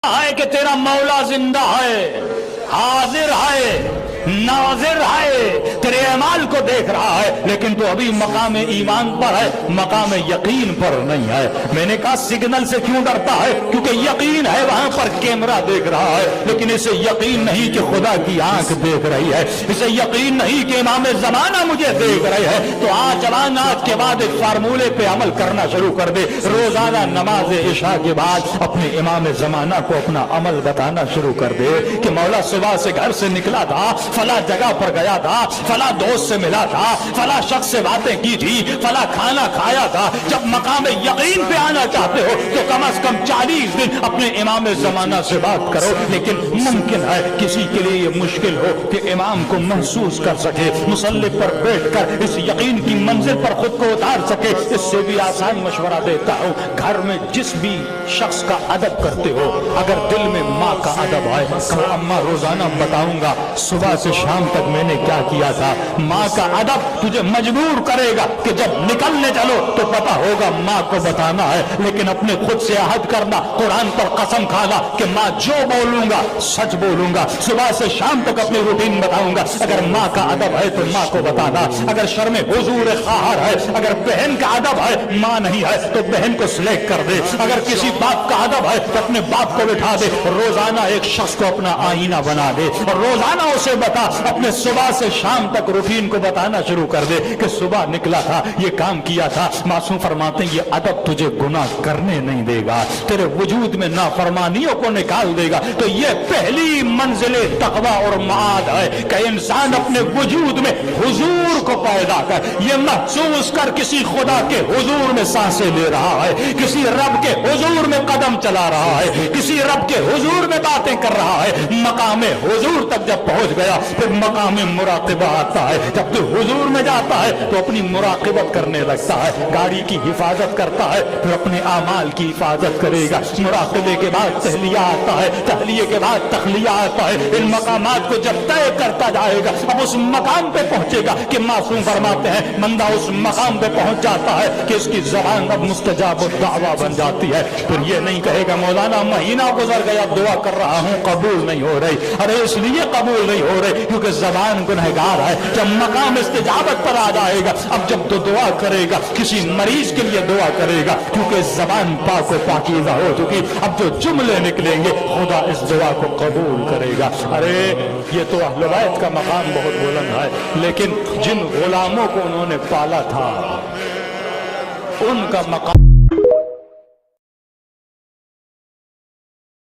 ہے کہ تیرا مولا زندہ ہے، حاضر ہے، ناظر ہے، تیرے اعمال کو دیکھ رہا ہے، لیکن تو ابھی مقام ایمان پر ہے، مقام یقین پر نہیں ہے۔ میں نے کہا سگنل سے کیوں ڈرتا ہے؟ کیونکہ یقین ہے وہاں پر کیمرہ دیکھ رہا ہے، لیکن اسے یقین نہیں کہ خدا کی آنکھ دیکھ رہی ہے، اسے یقین نہیں کہ امام زمانہ مجھے دیکھ رہے ہیں۔ تو آج کے بعد ایک فارمولے پہ عمل کرنا شروع کر دے، روزانہ نماز عشاء کے بعد اپنے امام زمانہ کو اپنا عمل بتانا شروع کر دے کہ مولا صبح سے گھر سے نکلا تھا، فلاں جگہ پر گیا تھا، فلاں دوست سے ملا تھا، فلاں شخص سے باتیں کی تھی، فلاں کھانا کھایا تھا۔ جب مقام یقین پہ آنا چاہتے ہو تو کم از کم 40 دن اپنے امام زمانہ سے بات کرو۔ لیکن ممکن ہے کسی کے لیے یہ مشکل ہو کہ امام کو محسوس کر سکے، مصلی پر بیٹھ کر اس یقین کی منزل پر خود کو اتار سکے۔ اس سے بھی آسان مشورہ دیتا ہوں، گھر میں جس بھی شخص کا ادب کرتے ہو، اگر دل میں ماں کا ادب آئے، کہو اماں روزانہ بتاؤں گا صبح سے شام تک میں نے کیا کیا تھا۔ ماں کا ادب تجھے مجبور کرے گا کہ جب نکلنے چلو تو پتہ ہوگا ماں کو بتانا ہے، لیکن اپنے خود سے عہد کرنا، قرآن پر قسم کھانا کہ ماں جو بولوں گا سچ بولوں گا، صبح سے شام تک اپنی روٹین بتاؤں گا۔ اگر ماں کا ادب ہے تو ماں کو بتانا، اگر شرم حضور خواہر ہے، اگر بہن کا ادب ہے، ماں نہیں ہے تو بہن کو سلیکٹ کر دے، اگر کسی باپ کا ادب ہے تو اپنے باپ کو بٹھا دے، روزانہ ایک شخص کو اپنا آئینہ بنا دے اور روزانہ اسے بتا، اپنے صبح سے شام تک روٹین کو بتانا شروع کر دے کہ صبح نکلا تھا، یہ کام کیا تھا۔ معصوم فرماتے ہیں یہ ادب تجھے گناہ کرنے نہیں دے گا، تیرے وجود میں نافرمانیوں کو نکال دے گا۔ تو یہ پہلی منزل تقویٰ اور معاد ہے کہ انسان اپنے وجود میں حضور کو پیدا کر، یہ محسوس کر کسی خدا کے حضور میں سانسیں لے رہا ہے، کسی رب کے حضور میں قدم چلا رہا ہے، کسی رب کے حضور میں باتیں کر رہا ہے۔ مقام حضور تک جب پہنچ گیا پھر مقام مراقبہ آتا ہے۔ جب تو حضور میں جاتا ہے تو اپنی مراقبت کرنے لگتا ہے، گاڑی کی حفاظت کرتا ہے پھر اپنے اعمال کی حفاظت کرے گا۔ مراقبے کے بعد تحلیہ آتا ہے، تحلیہ کے بعد تخلیہ آتا ہے۔ ان مقامات کو جب طے کرتا جائے گا اب اس مقام پہ پہنچے گا کہ معصوم فرماتے ہیں بندہ اس مقام پہ پہنچ جاتا ہے کہ اس کی زبان اب مستجاب الدعویٰ بن جاتی ہے۔ پھر یہ نہیں کہے گا مولانا مہینہ گزر گیا دعا کر رہا ہوں قبول نہیں ہو رہی، ارے اس لیے قبول نہیں ہو رہی کیونکہ زبان گنہگار ہے۔ جب مقام استجابت پر آ جائے گا اب جب تو دعا کرے گا کسی مریض کے لیے دعا کرے گا کیونکہ زبان پاک و پاکیزہ ہو چکی، اب جو جملے نکلیں گے خدا اس دعا کو قبول کرے گا۔ ارے یہ تو اہل بیت کا مقام بہت بلند ہے، لیکن جن غلاموں کو انہوں نے پالا تھا ان کا مقام